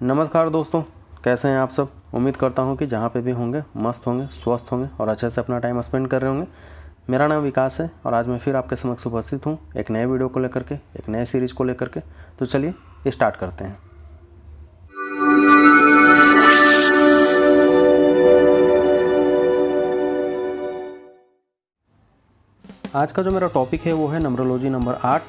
नमस्कार दोस्तों, कैसे हैं आप सब। उम्मीद करता हूं कि जहां पे भी होंगे मस्त होंगे, स्वस्थ होंगे और अच्छे से अपना टाइम स्पेंड कर रहे होंगे। मेरा नाम विकास है और आज मैं फिर आपके समक्ष उपस्थित हूं एक नए वीडियो को लेकर के, एक नए सीरीज़ को लेकर के। तो चलिए स्टार्ट करते हैं। आज का जो मेरा टॉपिक है वो है numerology number 8,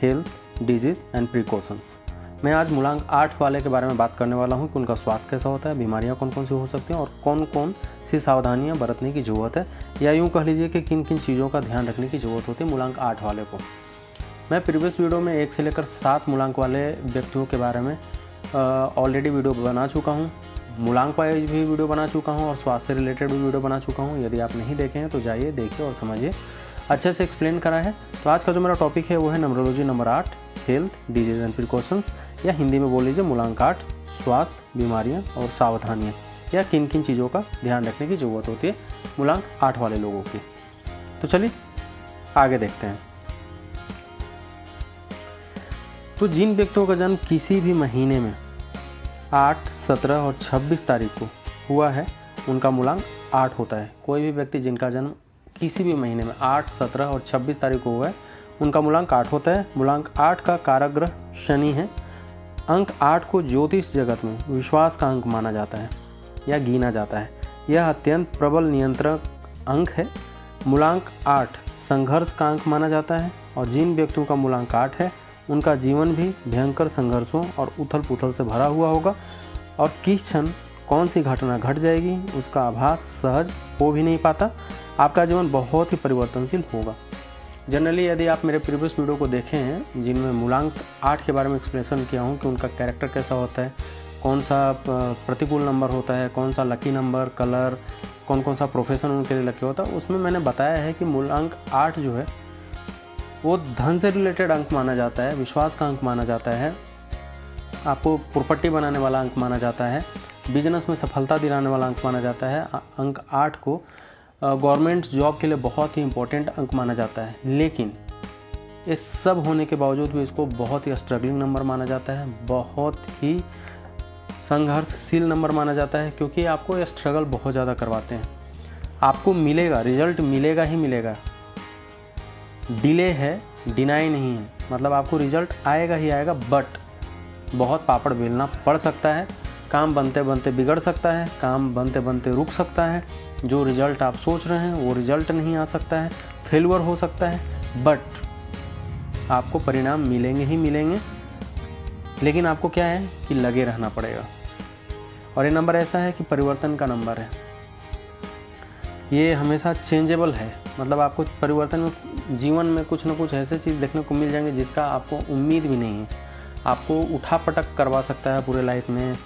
health, disease and precautions. मैं आज मूलांक 8 वाले के बारे में बात करने वाला हूं कि उनका स्वास्थ्य कैसा होता है, बीमारियां कौन कौन सी हो सकती हैं और कौन कौन सी सावधानियां बरतने की ज़रूरत है, या यूं कह लीजिए कि किन किन चीज़ों का ध्यान रखने की ज़रूरत होती है मूलांक 8 वाले को। मैं प्रीवियस वीडियो में 1 से लेकर 7 मूलांक वाले व्यक्तियों के बारे में ऑलरेडी वीडियो बना चुका हूँ। मूलांक वाइज भी वीडियो बना चुका हूँ और स्वास्थ्य से रिलेटेड भी वीडियो बना चुका हूँ। यदि आप नहीं देखे हैं तो जाइए, देखिए और समझिए, अच्छे से एक्सप्लेन करा है। तो आज का जो मेरा टॉपिक है वो है numerology number 8, health, disease and precautions, या हिंदी में बोल लीजिए मूलांक 8, स्वास्थ्य, बीमारियां और सावधानियां, या किन किन चीज़ों का ध्यान रखने की ज़रूरत होती है मूलांक 8 वाले लोगों की। तो चलिए आगे देखते हैं। तो जिन व्यक्तियों का जन्म किसी भी महीने में 8, 17 और 26 तारीख को हुआ है उनका मूलांक 8 होता है। कोई भी व्यक्ति जिनका जन्म किसी भी महीने में 8, 17 और 26 तारीख को हुआ है उनका मूलांक 8 होता है। मूलांक 8 का कारक ग्रह शनि है। अंक 8 को ज्योतिष जगत में विश्वास का अंक माना जाता है या गिना जाता है। यह अत्यंत प्रबल नियंत्रक अंक है। मूलांक 8 संघर्ष का अंक माना जाता है और जिन व्यक्तियों का मूलांक 8 है उनका जीवन भी भयंकर संघर्षों और उथल पुथल से भरा हुआ होगा और किस क्षण कौन सी घटना घट जाएगी उसका आभास सहज हो भी नहीं पाता। आपका जीवन बहुत ही परिवर्तनशील होगा। जनरली यदि आप मेरे प्रीवियस वीडियो को देखे हैं जिनमें मूलांक 8 के बारे में एक्सप्लेनेशन किया हूँ कि उनका कैरेक्टर कैसा होता है, कौन सा प्रतिकूल नंबर होता है, कौन सा लकी नंबर, कलर, कौन कौन सा प्रोफेशन उनके लिए लकी होता है, उसमें मैंने बताया है कि मूलांक 8 जो है वो धन से रिलेटेड अंक माना जाता है, विश्वास का अंक माना जाता है, आपको प्रॉपर्टी बनाने वाला अंक माना जाता है, बिजनेस में सफलता दिलाने वाला अंक माना जाता है। अंक 8 को गवर्नमेंट जॉब के लिए बहुत ही इम्पोर्टेंट अंक माना जाता है। लेकिन इस सब होने के बावजूद भी इसको बहुत ही स्ट्रगलिंग नंबर माना जाता है, बहुत ही संघर्षशील नंबर माना जाता है, क्योंकि आपको ये स्ट्रगल बहुत ज़्यादा करवाते हैं। आपको मिलेगा, रिजल्ट मिलेगा ही मिलेगा। डिले है, डिनाई नहीं है, मतलब आपको रिजल्ट आएगा ही आएगा, बट बहुत पापड़ बेलना पड़ सकता है। काम बनते बनते बिगड़ सकता है, काम बनते बनते रुक सकता है। जो रिज़ल्ट आप सोच रहे हैं वो रिज़ल्ट नहीं आ सकता है, फेलुअर हो सकता है, बट आपको परिणाम मिलेंगे ही मिलेंगे। लेकिन आपको क्या है कि लगे रहना पड़ेगा। और ये नंबर ऐसा है कि परिवर्तन का नंबर है, ये हमेशा चेंजेबल है। मतलब आपको परिवर्तन में, जीवन में कुछ ना कुछ ऐसे चीज़ देखने को मिल जाएंगे जिसका आपको उम्मीद भी नहीं है। आपको उठा पटक करवा सकता है पूरे लाइफ में।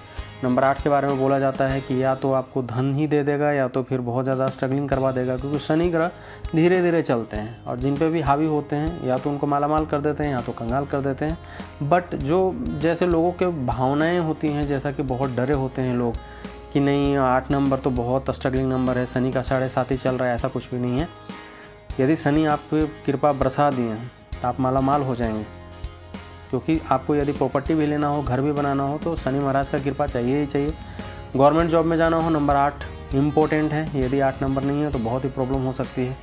नंबर 8 के बारे में बोला जाता है कि या तो आपको धन ही दे देगा या तो फिर बहुत ज़्यादा स्ट्रगलिंग करवा देगा, क्योंकि शनि ग्रह धीरे धीरे चलते हैं और जिन पे भी हावी होते हैं या तो उनको मालामाल कर देते हैं या तो कंगाल कर देते हैं। बट जो जैसे लोगों के भावनाएं होती हैं, जैसा कि बहुत डरे होते हैं लोग कि नहीं 8 नंबर तो बहुत स्ट्रगलिंग नंबर है, शनि का 7.5 ही चल रहा है, ऐसा कुछ भी नहीं है। यदि शनि आप पे कृपा बरसा दिए तो आप मालामाल हो जाएंगे, क्योंकि आपको यदि प्रॉपर्टी भी लेना हो, घर भी बनाना हो तो शनि महाराज का कृपा चाहिए ही चाहिए। गवर्नमेंट जॉब में जाना हो नंबर 8 इम्पोर्टेंट है। यदि 8 नंबर नहीं है तो बहुत ही प्रॉब्लम हो सकती है।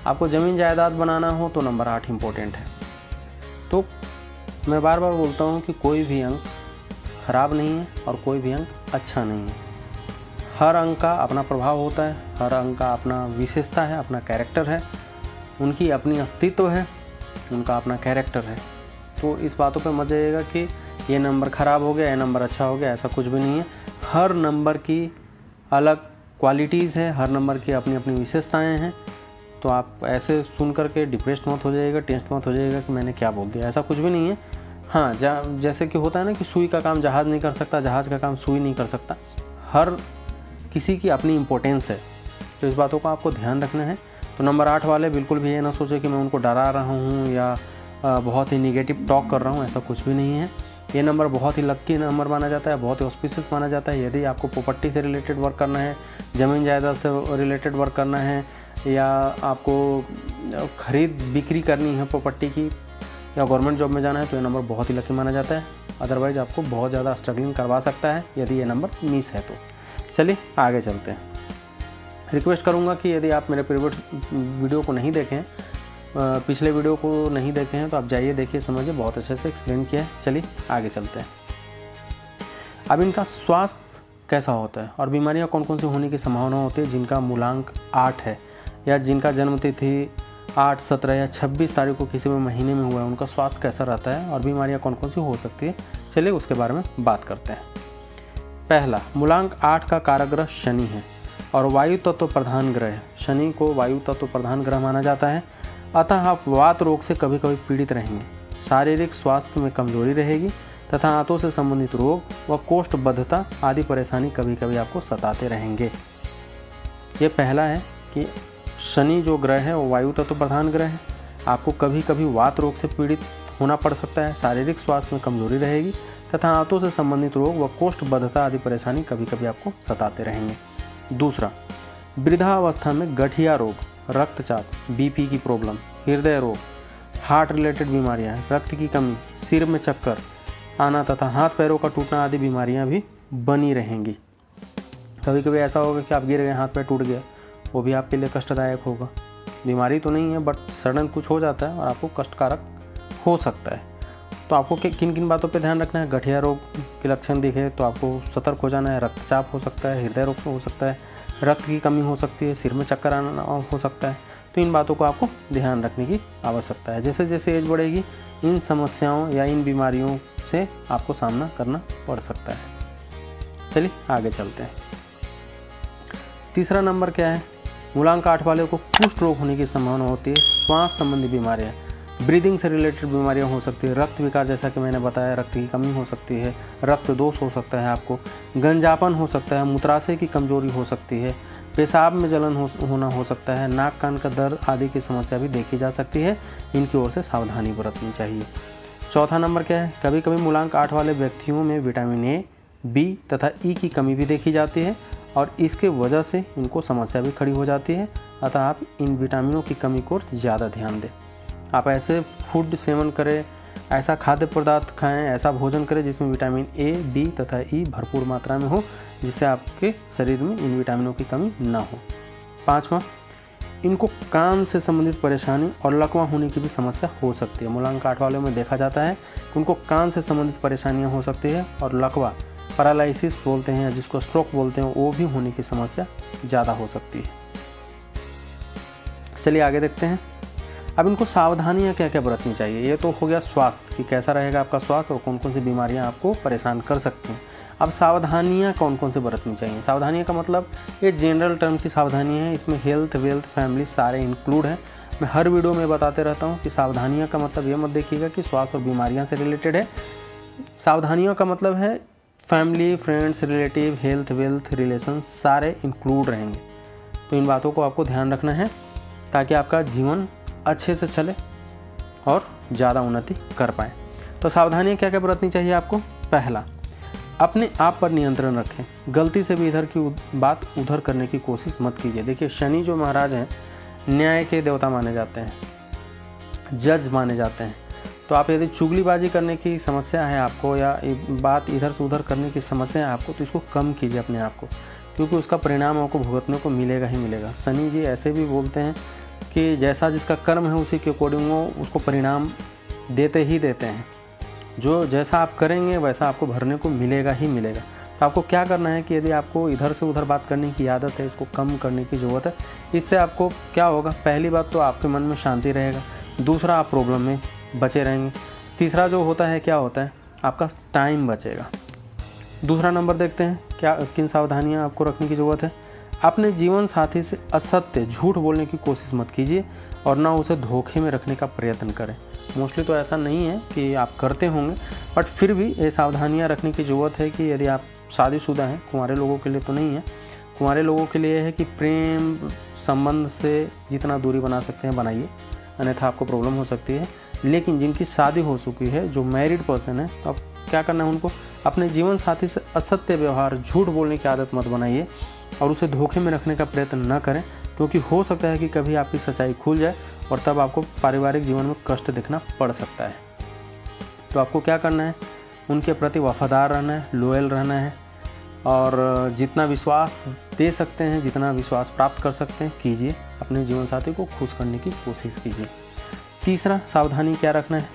आपको ज़मीन जायदाद बनाना हो तो नंबर 8 इम्पोर्टेंट है। तो मैं बार बार बोलता हूँ कि कोई भी अंक ख़राब नहीं है और कोई भी अंक अच्छा नहीं है। हर अंक का अपना प्रभाव होता है, हर अंक का अपना विशेषता है, अपना कैरेक्टर है, उनकी अपनी अस्तित्व है, उनका अपना कैरेक्टर है। तो इस बातों पे मत जाइएगा कि ये नंबर ख़राब हो गया, ये नंबर अच्छा हो गया, ऐसा कुछ भी नहीं है। हर नंबर की अलग क्वालिटीज़ है, हर नंबर की अपनी अपनी विशेषताएं हैं। तो आप ऐसे सुन करके डिप्रेस्ड मत हो जाइएगा, टेंशन मत हो जाइएगा कि मैंने क्या बोल दिया, ऐसा कुछ भी नहीं है। हाँ, जैसे कि होता है ना कि सुई का काम जहाज़ नहीं कर सकता, जहाज़ का काम सुई नहीं कर सकता। हर किसी की अपनी इम्पोर्टेंस है, तो इस बातों का आपको ध्यान रखना है। तो नंबर 8 वाले बिल्कुल भी ये ना सोचे कि मैं उनको डरा रहा हूँ या बहुत ही निगेटिव टॉक कर रहा हूँ, ऐसा कुछ भी नहीं है। ये नंबर बहुत ही लकी नंबर माना जाता है, बहुत ही ऑस्पिशियस माना जाता है। यदि आपको प्रॉपर्टी से रिलेटेड वर्क करना है, ज़मीन जायदाद से रिलेटेड वर्क करना है, या आपको खरीद बिक्री करनी है प्रॉपर्टी की, या गवर्नमेंट जॉब में जाना है, तो ये नंबर बहुत ही लकी माना जाता है। अदरवाइज़ आपको बहुत ज़्यादा स्ट्रगलिंग करवा सकता है यदि ये नंबर मिस है तो। चलिए आगे चलते हैं। रिक्वेस्ट करूँगा कि यदि आप मेरे प्रीवियस वीडियो को नहीं देखें, पिछले वीडियो को नहीं देखे हैं, तो आप जाइए देखिए, समझिए, बहुत अच्छे से एक्सप्लेन किया है। चलिए आगे चलते हैं। अब इनका स्वास्थ्य कैसा होता है और बीमारियां कौन कौन सी होने की संभावना होती है जिनका मूलांक 8 है या जिनका जन्म तिथि 8, 17 या 26 तारीख को किसी भी महीने में हुआ है, उनका स्वास्थ्य कैसा रहता है और बीमारियां कौन कौन सी हो सकती है। चलिए उसके बारे में बात करते हैं। पहला, मूलांक 8 का कारक ग्रह शनि है और वायु तत्व प्रधान ग्रह है। शनि को वायु तत्व प्रधान ग्रह माना जाता है, अतः आप वात रोग से कभी कभी पीड़ित रहेंगे। शारीरिक स्वास्थ्य में कमजोरी रहेगी तथा आंतों से संबंधित रोग व कोष्ठबद्धता आदि परेशानी कभी कभी आपको सताते रहेंगे। ये पहला है कि शनि जो ग्रह है वो वायु तत्व प्रधान ग्रह है। आपको कभी कभी वात रोग से पीड़ित होना पड़ सकता है, शारीरिक स्वास्थ्य में कमजोरी रहेगी तथा आंतों से संबंधित रोग व कोष्ठबद्धता आदि परेशानी कभी कभी आपको सताते रहेंगे। दूसरा, वृद्धावस्था में गठिया रोग, रक्तचाप, बीपी की प्रॉब्लम, हृदय रोग, हार्ट रिलेटेड बीमारियां, रक्त की कमी, सिर में चक्कर आना तथा हाथ पैरों का टूटना आदि बीमारियां भी बनी रहेंगी। कभी कभी ऐसा होगा कि आप गिर गए, हाथ पैर टूट गया, वो भी आपके लिए कष्टदायक होगा। बीमारी तो नहीं है बट सडन कुछ हो जाता है और आपको कष्टकारक हो सकता है। तो आपको किन किन बातों पे ध्यान रखना है। गठिया रोग के लक्षण दिखे तो आपको सतर्क हो जाना है। रक्तचाप हो सकता है, हृदय रोग हो सकता है, रक्त की कमी हो सकती है, सिर में चक्कर आना हो सकता है। तो इन बातों को आपको ध्यान रखने की आवश्यकता है। जैसे जैसे एज बढ़ेगी इन समस्याओं या इन बीमारियों से आपको सामना करना पड़ सकता है। चलिए आगे चलते हैं। तीसरा नंबर क्या है। मूलांक 8 वाले को कुष्ठ रोग होने की संभावना होती है। श्वास संबंधी बीमारियां, ब्रीदिंग से रिलेटेड बीमारियां हो सकती है। रक्त विकार, जैसा कि मैंने बताया, रक्त की कमी हो सकती है, रक्त दोष हो सकता है, आपको गंजापन हो सकता है, मूत्राशय की कमजोरी हो सकती है, पेशाब में जलन होना हो सकता है, नाक कान का दर्द आदि की समस्या भी देखी जा सकती है। इनकी ओर से सावधानी बरतनी चाहिए। चौथा नंबर क्या है। कभी कभी मूलांक 8 वाले व्यक्तियों में विटामिन ए, बी तथा ई की कमी भी देखी जाती है और इसके वजह से इनको समस्या भी खड़ी हो जाती है। अतः आप इन विटामिनों की कमी को ज़्यादा ध्यान दें। आप ऐसे फूड सेवन करें, ऐसा खाद्य पदार्थ खाएं, ऐसा भोजन करें जिसमें विटामिन ए, बी तथा ई भरपूर मात्रा में हो, जिससे आपके शरीर में इन विटामिनों की कमी ना हो। पाँचवा, इनको कान से संबंधित परेशानी और लकवा होने की भी समस्या हो सकती है। मूलांक 8 वालों में देखा जाता है कि उनको कान से संबंधित परेशानियां हो सकती है और लकवा, पैरालिसिस बोलते हैं, जिसको स्ट्रोक बोलते हैं, वो भी होने की समस्या ज़्यादा हो सकती है। चलिए आगे देखते हैं। अब इनको सावधानियां क्या क्या बरतनी चाहिए। ये तो हो गया स्वास्थ्य कि कैसा रहेगा आपका स्वास्थ्य और कौन कौन सी बीमारियां आपको परेशान कर सकती हैं। अब सावधानियां कौन कौन सी बरतनी चाहिए। सावधानियां का मतलब ये जनरल टर्म की सावधानियां हैं, इसमें हेल्थ, वेल्थ, फैमिली सारे इंक्लूड हैं। मैं हर वीडियो में बताते रहता हूं कि सावधानियां का मतलब ये मत देखिएगा कि स्वास्थ्य और बीमारियां से रिलेटेड है। सावधानियों का मतलब है family, friends, relative, health, wealth, relation सारे इंक्लूड रहेंगे। तो इन बातों को आपको ध्यान रखना है ताकि आपका जीवन अच्छे से चले और ज़्यादा उन्नति कर पाए। तो सावधानियाँ क्या क्या बरतनी चाहिए आपको। पहला, अपने आप पर नियंत्रण रखें। गलती से भी इधर की बात उधर करने की कोशिश मत कीजिए। देखिए, शनि जो महाराज हैं न्याय के देवता माने जाते हैं, जज माने जाते हैं। तो आप यदि चुगलीबाजी करने की समस्या है आपको या बात इधर से उधर करने की समस्या है आपको, तो इसको कम कीजिए अपने आप को, क्योंकि उसका परिणाम आपको भुगतने को मिलेगा ही मिलेगा। शनि जी ऐसे भी बोलते हैं कि जैसा जिसका कर्म है उसी के अकॉर्डिंग वो उसको परिणाम देते ही देते हैं। जो जैसा आप करेंगे वैसा आपको भरने को मिलेगा ही मिलेगा। तो आपको क्या करना है कि यदि आपको इधर से उधर बात करने की आदत है, इसको कम करने की ज़रूरत है। इससे आपको क्या होगा, पहली बात तो आपके मन में शांति रहेगा, दूसरा आप प्रॉब्लम में बचे रहेंगे, तीसरा जो होता है क्या होता है, आपका टाइम बचेगा। दूसरा नंबर देखते हैं क्या किन सावधानियाँ आपको रखने की ज़रूरत है। अपने जीवन साथी से असत्य, झूठ बोलने की कोशिश मत कीजिए और ना उसे धोखे में रखने का प्रयत्न करें। मोस्टली तो ऐसा नहीं है कि आप करते होंगे, बट फिर भी ये सावधानियां रखने की ज़रूरत है कि यदि आप शादीशुदा हैं, कुंवारे लोगों के लिए तो नहीं है, कुंवारे लोगों के लिए है कि प्रेम संबंध से जितना दूरी बना सकते हैं बनाइए, अन्यथा आपको प्रॉब्लम हो सकती है। लेकिन जिनकी शादी हो चुकी है, जो मैरिड पर्सन है, तो अब क्या करना है उनको, अपने जीवन साथी से असत्य व्यवहार, झूठ बोलने की आदत मत बनाइए और उसे धोखे में रखने का प्रयत्न न करें, क्योंकि हो सकता है कि कभी आपकी सच्चाई खुल जाए और तब आपको पारिवारिक जीवन में कष्ट देखना पड़ सकता है। तो आपको क्या करना है, उनके प्रति वफादार रहना है, लॉयल रहना है और जितना विश्वास दे सकते हैं, जितना विश्वास प्राप्त कर सकते हैं कीजिए। अपने जीवन साथी को खुश करने की कोशिश कीजिए। तीसरा सावधानी क्या रखना है,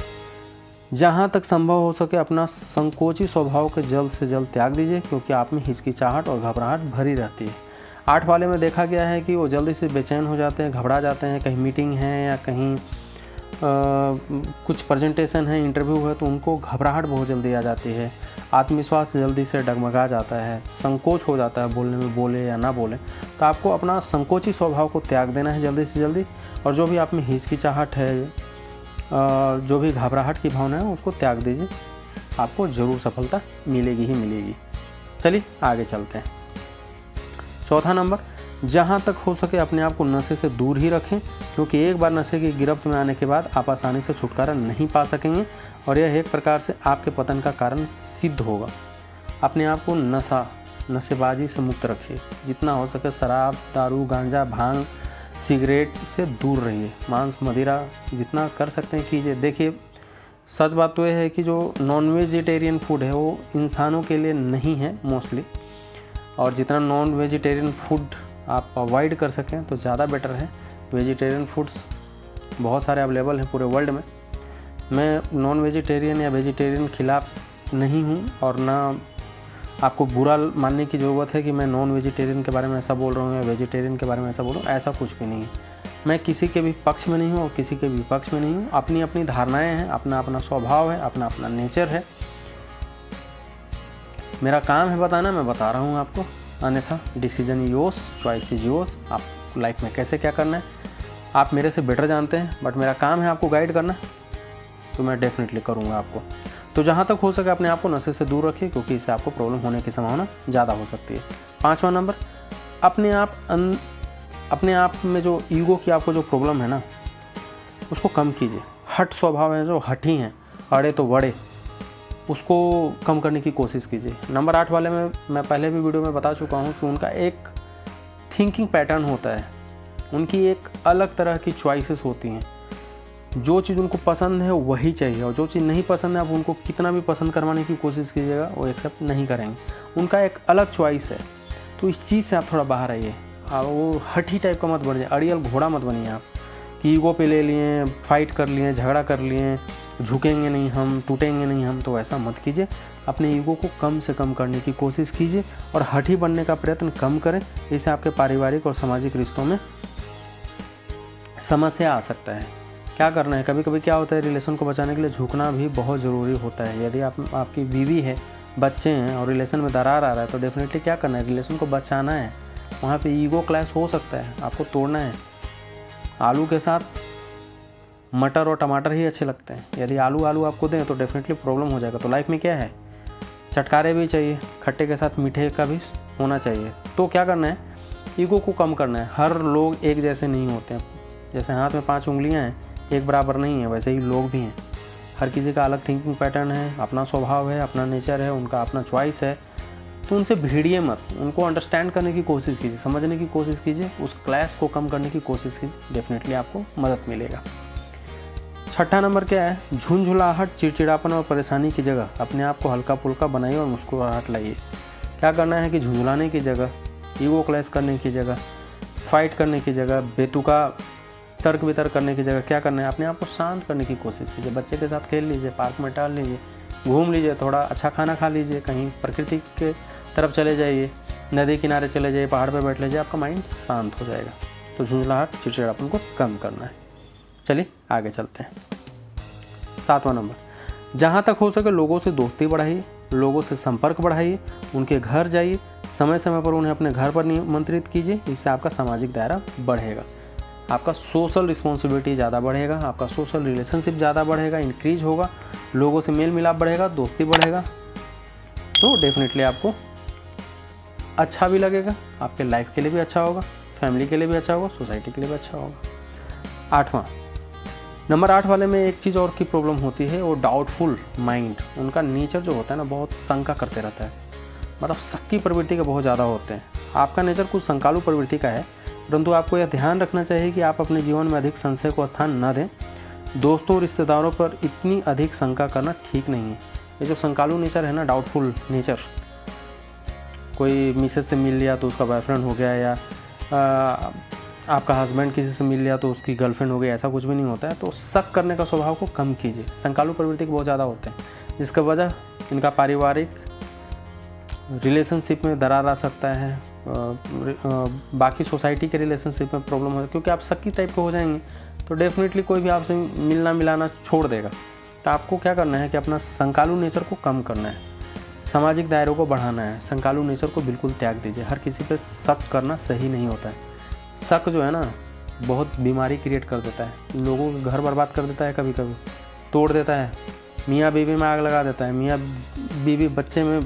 जहाँ तक संभव हो सके अपना संकोची स्वभाव को जल्द से जल्द त्याग दीजिए, क्योंकि आप में हिचकिचाहट और घबराहट भरी रहती है। 8 वाले में देखा गया है कि वो जल्दी से बेचैन हो जाते हैं, घबरा जाते हैं। कहीं मीटिंग है या कहीं कुछ प्रेजेंटेशन है, इंटरव्यू है, तो उनको घबराहट बहुत जल्दी आ जाती है। आत्मविश्वास जल्दी से डगमगा जाता है, संकोच हो जाता है बोलने में, बोले या ना बोले। तो आपको अपना संकोची स्वभाव को त्याग देना है जल्दी से जल्दी, और जो भी आप में हिचकिचाहट है, जो भी घबराहट की भावना है, उसको त्याग दीजिए। आपको ज़रूर सफलता मिलेगी ही मिलेगी। चलिए आगे चलते हैं। चौथा नंबर, जहाँ तक हो सके अपने आप को नशे से दूर ही रखें, क्योंकि एक बार नशे की गिरफ्त में आने के बाद आप आसानी से छुटकारा नहीं पा सकेंगे और यह एक प्रकार से आपके पतन का कारण सिद्ध होगा। अपने आप को नशेबाजी से मुक्त रखिए। जितना हो सके शराब, दारू, गांजा, भांग, सिगरेट से दूर रहिए। मांस, मदिरा जितना कर सकते हैं कीजिए। देखिए, सच बात तो यह है कि जो नॉन वेजिटेरियन फूड है वो इंसानों के लिए नहीं है मोस्टली, और जितना नॉन वेजिटेरियन फूड आप अवॉइड कर सकें तो ज़्यादा बेटर है। वेजिटेरियन फूड्स बहुत सारे अवेलेबल हैं पूरे वर्ल्ड में। मैं नॉन वेजिटेरियन या वेजिटेरियन खिलाफ नहीं हूँ, और ना आपको बुरा मानने की ज़रूरत है कि मैं नॉन वेजिटेरियन के बारे में ऐसा बोल रहा हूँ या वेजिटेरियन के बारे में ऐसा बोल रहा हूँ। ऐसा कुछ भी नहीं है। मैं किसी के भी पक्ष में नहीं हूँ और किसी के विपक्ष में नहीं हूँ। अपनी अपनी धारणाएँ हैं, अपना अपना स्वभाव है, अपना अपना नेचर है। मेरा काम है बताना, मैं बता रहा हूँ आपको। अन्यथा decision yours, choice is yours. आप लाइफ में कैसे क्या करना है आप मेरे से बेटर जानते हैं, बट मेरा काम है आपको गाइड करना, तो मैं डेफिनेटली करूँगा आपको। तो जहाँ तक हो सके अपने आप को नशे से दूर रखिए, क्योंकि इससे आपको प्रॉब्लम होने की संभावना ज़्यादा हो सकती है। 5वां नंबर, अपने आप में जो ईगो की आपको जो प्रॉब्लम है ना, उसको कम कीजिए। हट स्वभाव है, जो हठी हैं, अड़े तो बड़े, उसको कम करने की कोशिश कीजिए। नंबर 8 वाले में मैं पहले भी वीडियो में बता चुका हूँ कि उनका एक थिंकिंग पैटर्न होता है, उनकी एक अलग तरह की चॉइसेस होती हैं। जो चीज़ उनको पसंद है वही चाहिए, और जो चीज़ नहीं पसंद है आप उनको कितना भी पसंद करवाने की कोशिश कीजिएगा वो एक्सेप्ट नहीं करेंगे। उनका एक अलग चॉइस है, तो इस चीज़ से आप थोड़ा बाहर आइए। वो हठी टाइप का मत बनिए, अड़ियल घोड़ा मत बनिए आप कि ईगो पे ले लिए, फाइट कर लिए, झगड़ा कर लिए, झुकेंगे नहीं हम, टूटेंगे नहीं हम। तो ऐसा मत कीजिए। अपने ईगो को कम से कम करने की कोशिश कीजिए और हठी बनने का प्रयत्न कम करें। इससे आपके पारिवारिक और सामाजिक रिश्तों में समस्या आ सकता है। क्या करना है, कभी कभी क्या होता है, रिलेशन को बचाने के लिए झुकना भी बहुत ज़रूरी होता है। यदि आपकी बीवी है, बच्चे हैं और रिलेशन में दरार आ रहा है, तो डेफिनेटली क्या करना है, रिलेशन को बचाना है। वहाँ पे ईगो क्लैश हो सकता है, आपको तोड़ना है। आलू के साथ मटर और टमाटर ही अच्छे लगते हैं। यदि आलू आपको दें तो डेफिनेटली प्रॉब्लम हो जाएगा। तो लाइफ में क्या है, चटकारे भी चाहिए, खट्टे के साथ मीठे का भी होना चाहिए। तो क्या करना है, ईगो को कम करना है। हर लोग एक जैसे नहीं होते हैं। जैसे हाथ में 5 उंगलियां हैं, एक बराबर नहीं है, वैसे ही लोग भी हैं। हर किसी का अलग थिंकिंग पैटर्न है, अपना स्वभाव है, अपना नेचर है, उनका अपना चॉइस है। तो उनसे भिड़िए मत, उनको अंडरस्टैंड करने की कोशिश कीजिए, समझने की कोशिश कीजिए, उस क्लैश को कम करने की कोशिश कीजिए। डेफिनेटली आपको मदद मिलेगा। 6ठा नंबर क्या है, झुंझुलाहट, चिड़चिड़ापन और परेशानी की जगह अपने आप को हल्का फुल्का बनाइए और मुस्कुराहट लाइए। क्या करना है कि झुंझुलाने की जगह, ईगो क्लैश करने की जगह, फाइट करने की जगह, बेतुका तर्क वितर्क करने की जगह क्या करना है, अपने आप को शांत करने की कोशिश कीजिए। बच्चे के साथ खेल लीजिए, पार्क में टहल लीजिए, घूम लीजिए, थोड़ा अच्छा खाना खा लीजिए, कहीं प्रकृति के तरफ चले जाइए, नदी किनारे चले जाइए, पहाड़ पर बैठ लीजिए, आपका माइंड शांत हो जाएगा। तो झुंझुलाहट, चिड़चिड़ापन को कम करना है। चलिए आगे चलते हैं। 7वां नंबर, जहाँ तक हो सके लोगों से दोस्ती बढ़ाइए, लोगों से संपर्क बढ़ाइए, उनके घर जाइए, समय समय पर उन्हें अपने घर पर निमंत्रित कीजिए। इससे आपका सामाजिक दायरा बढ़ेगा, आपका सोशल रिस्पॉन्सिबिलिटी ज़्यादा बढ़ेगा, आपका सोशल रिलेशनशिप ज़्यादा बढ़ेगा, इंक्रीज होगा, लोगों से मेल मिलाप बढ़ेगा, दोस्ती बढ़ेगा। तो डेफिनेटली आपको अच्छा भी लगेगा, आपके लाइफ के लिए भी अच्छा होगा, फैमिली के लिए भी अच्छा होगा, सोसाइटी के लिए भी अच्छा होगा। 8वां नंबर 8 वाले में एक चीज़ और की प्रॉब्लम होती है, वो डाउटफुल माइंड। उनका नेचर जो होता है ना, बहुत शंका करते रहता है, मतलब शक की प्रवृत्ति के बहुत ज़्यादा होते हैं। आपका नेचर कुछ शंकालु प्रवृत्ति का है, परंतु आपको यह ध्यान रखना चाहिए कि आप अपने जीवन में अधिक संशय को स्थान न दें। दोस्तों, रिश्तेदारों पर इतनी अधिक शंका करना ठीक नहीं है। ये जो संकालू नेचर है ना, डाउटफुल नेचर, कोई मिसेज से मिल लिया तो उसका बॉयफ्रेंड हो गया, या आपका हस्बैंड किसी से मिल लिया तो उसकी गर्लफ्रेंड हो गई, ऐसा कुछ भी नहीं होता है। तो शक करने का स्वभाव को कम कीजिए। संकालू प्रवृत्ति बहुत ज़्यादा होते हैं, जिसका वजह इनका पारिवारिक रिलेशनशिप में दरार आ सकता है, बाकी सोसाइटी के रिलेशनशिप में प्रॉब्लम हो, क्योंकि आप शक्की टाइप के हो जाएंगे तो डेफिनेटली कोई भी आपसे मिलना मिलाना छोड़ देगा। तो आपको क्या करना है कि अपना संकालू नेचर को कम करना है, सामाजिक दायरों को बढ़ाना है। संकालू नेचर को बिल्कुल त्याग दीजिए। हर किसी पे शक करना सही नहीं होता है। शक जो है ना, बहुत बीमारी क्रिएट कर देता है, लोगों का घर बर्बाद कर देता है, कभी कभी तोड़ देता है, मियाँ बीवी में आग लगा देता है, मियाँ बीवी बच्चे में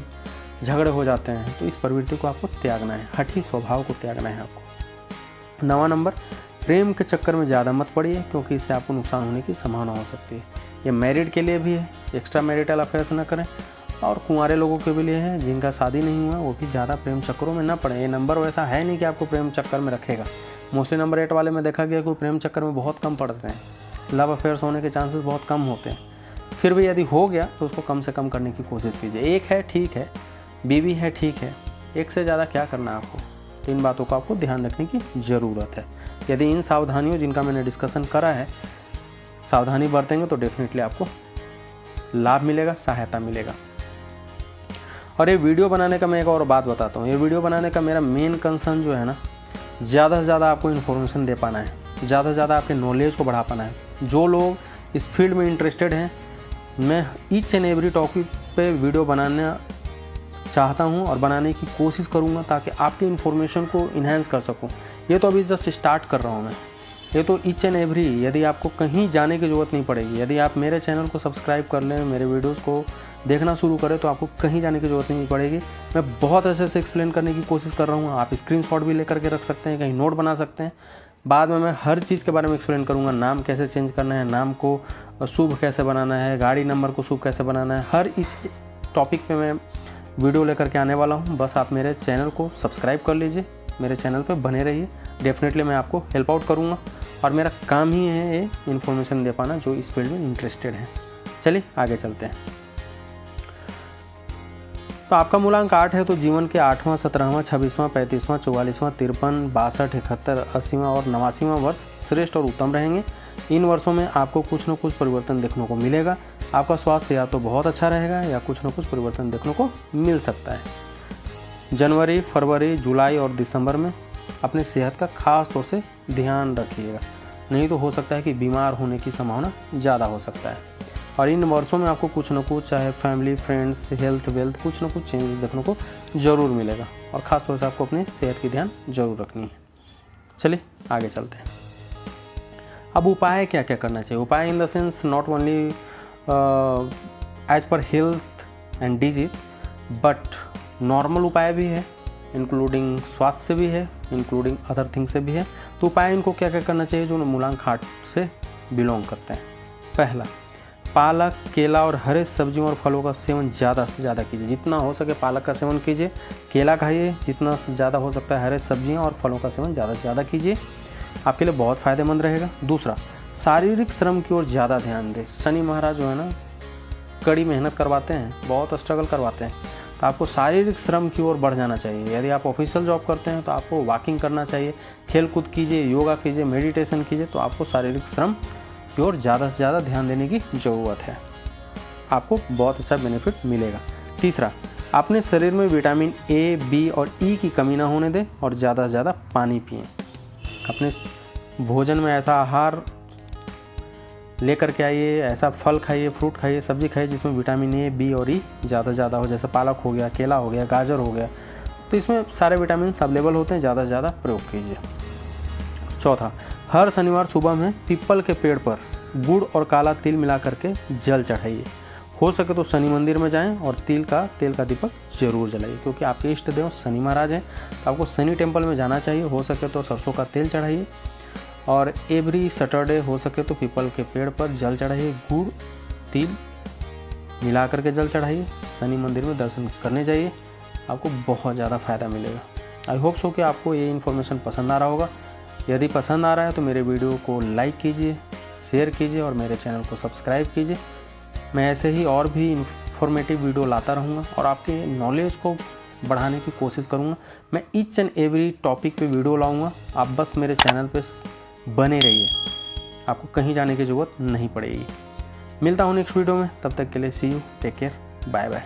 झगड़े हो जाते हैं। तो इस प्रवृत्ति को आपको त्यागना है, हठी स्वभाव को त्यागना है आपको। 9वां नंबर, प्रेम के चक्कर में ज़्यादा मत पड़िए, क्योंकि इससे आपको नुकसान होने की संभावना हो सकती है। ये मैरिड के लिए भी है, एक्स्ट्रा मैरिटल अफेयर्स न करें, और कुंवारे लोगों के भी लिए है, जिनका शादी नहीं हुआ वो भी ज़्यादा प्रेम चक्करों में ना पड़े। ये नंबर वैसा है नहीं कि आपको प्रेम चक्कर में रखेगा। मोस्टली नंबर 8 वाले में देखा गया कि प्रेम चक्कर में बहुत कम पड़ते हैं, लव अफेयर्स होने के चांसेस बहुत कम होते हैं। फिर भी यदि हो गया तो उसको कम से कम करने की कोशिश कीजिए। एक है ठीक है, बीवी है ठीक है, एक से ज़्यादा क्या करना है आपको। तो इन बातों का आपको ध्यान रखने की ज़रूरत है। यदि इन सावधानियों जिनका मैंने डिस्कशन करा है, सावधानी बरतेंगे तो डेफिनेटली आपको लाभ मिलेगा, सहायता मिलेगा। और ये वीडियो बनाने का मैं एक और बात बताता हूँ। ये वीडियो बनाने का मेरा मेन कंसर्न जो है ना, ज़्यादा से ज़्यादा आपको इन्फॉर्मेशन दे पाना है, ज़्यादा से ज़्यादा आपके नॉलेज को बढ़ा पाना है। जो लोग इस फील्ड में इंटरेस्टेड हैं, मैं ईच एंड एवरी टॉपिक पे वीडियो बनाना चाहता हूँ और बनाने की कोशिश करूँगा, ताकि आपकी इन्फॉर्मेशन को इन्हेंस कर सकूँ। ये तो अभी जस्ट स्टार्ट कर रहा हूँ मैं। ये तो ईच एंड एवरी, यदि आपको कहीं जाने की ज़रूरत नहीं पड़ेगी। यदि आप मेरे चैनल को सब्सक्राइब कर लें, मेरे वीडियोस को देखना शुरू करें, तो आपको कहीं जाने की ज़रूरत नहीं पड़ेगी। मैं बहुत अच्छे से एक्सप्लेन करने की कोशिश कर रहा हूँ। आप स्क्रीनशॉट भी लेकर के रख सकते हैं, कहीं नोट बना सकते हैं। बाद में मैं हर चीज़ के बारे में एक्सप्लेन करूँगा। नाम कैसे चेंज करना है, नाम को शुभ कैसे बनाना है, गाड़ी नंबर को शुभ कैसे बनाना है, हर इस टॉपिक पर मैं वीडियो लेकर के आने वाला हूँ। बस आप मेरे चैनल को सब्सक्राइब कर लीजिए, मेरे चैनल पे बने रहिए। डेफिनेटली मैं आपको हेल्प आउट करूँगा, और मेरा काम ही है ये इन्फॉर्मेशन दे पाना जो इस फील्ड में इंटरेस्टेड है। चलिए आगे चलते हैं। तो आपका मूलांक 8 है, तो जीवन के 8वां, 17वां, 26वां, 35वां, 44वां, 53, 62, 71, 80वां और 89वां वर्ष श्रेष्ठ और उत्तम रहेंगे। इन वर्षों में आपको कुछ न कुछ परिवर्तन देखने को मिलेगा। आपका स्वास्थ्य या तो बहुत अच्छा रहेगा या कुछ न कुछ परिवर्तन देखने को मिल सकता है। जनवरी, फरवरी, जुलाई और दिसंबर में अपने सेहत का खास तौर से ध्यान रखिएगा, नहीं तो हो सकता है कि बीमार होने की संभावना ज़्यादा हो सकता है। और इन वर्षों में आपको कुछ न कुछ, चाहे फैमिली, फ्रेंड्स, हेल्थ, वेल्थ, कुछ न कुछ चेंज देखने को ज़रूर मिलेगा, और ख़ास तौर से आपको अपनी सेहत की ध्यान जरूर रखनी है। चलिए आगे चलते हैं। अब उपाय क्या क्या करना चाहिए। उपाय in the sense not only as per health and disease, but normal उपाय भी है, इंक्लूडिंग स्वास्थ्य से भी है, इंक्लूडिंग अदर थिंग से भी है। तो उपाय इनको क्या क्या करना चाहिए जो मूलांक 8 से बिलोंग करते हैं। पहला, पालक, केला और हरे सब्जियों और फलों का सेवन ज़्यादा से ज़्यादा कीजिए। जितना हो सके पालक का सेवन कीजिए, केला खाइए, जितना ज़्यादा हो सकता है हरे सब्जियां और फलों का सेवन ज़्यादा से ज़्यादा कीजिए, आपके लिए बहुत फ़ायदेमंद रहेगा। दूसरा, शारीरिक श्रम की ओर ज़्यादा ध्यान दें। शनि महाराज जो है ना, कड़ी मेहनत करवाते हैं, बहुत स्ट्रगल करवाते हैं, तो आपको शारीरिक श्रम की ओर बढ़ जाना चाहिए। यदि आप ऑफिशियल जॉब करते हैं तो आपको वॉकिंग करना चाहिए, खेल कूद कीजिए, योगा कीजिए, मेडिटेशन कीजिए, तो आपको शारीरिक श्रम की ओर ज़्यादा से ज़्यादा ध्यान देने की ज़रूरत है। आपको बहुत अच्छा बेनिफिट मिलेगा। तीसरा, अपने शरीर में विटामिन ए, बी और ई की कमी ना होने दें और ज़्यादा से ज़्यादा पानी पिएं। अपने भोजन में ऐसा आहार लेकर के आइए, ऐसा फल खाइए, फ्रूट खाइए, सब्जी खाइए जिसमें विटामिन ए, बी और ई ज़्यादा से ज़्यादा हो। जैसे पालक हो गया, केला हो गया, गाजर हो गया, तो इसमें सारे विटामिन अवेलेबल होते हैं। ज़्यादा से ज़्यादा प्रयोग कीजिए। चौथा, हर शनिवार सुबह में पीपल के पेड़ पर गुड़ और काला तिल मिला करके जल चढ़ाइए। हो सके तो शनि मंदिर में जाएं और तेल का दीपक जरूर जलाइए, क्योंकि आपके इष्ट देव शनि महाराज हैं, तो आपको शनि टेम्पल में जाना चाहिए। हो सके तो सरसों का तेल चढ़ाइए, और एवरी सैटरडे हो सके तो पीपल के पेड़ पर जल चढ़ाइए, गुड़ तिल मिला करके जल चढ़ाइए, शनि मंदिर में दर्शन करने जाइए, आपको बहुत ज़्यादा फ़ायदा मिलेगा। आई होप सो कि आपको ये इन्फॉर्मेशन पसंद आ रहा होगा। यदि पसंद आ रहा है तो मेरे वीडियो को लाइक कीजिए, शेयर कीजिए और मेरे चैनल को सब्सक्राइब कीजिए। मैं ऐसे ही और भी इन्फॉर्मेटिव वीडियो लाता रहूँगा और आपके नॉलेज को बढ़ाने की कोशिश करूँगा। मैं ईच एंड एवरी टॉपिक पे वीडियो लाऊँगा, आप बस मेरे चैनल पे बने रहिए, आपको कहीं जाने की ज़रूरत नहीं पड़ेगी। मिलता हूँ नेक्स्ट वीडियो में, तब तक के लिए see you, take care, bye bye.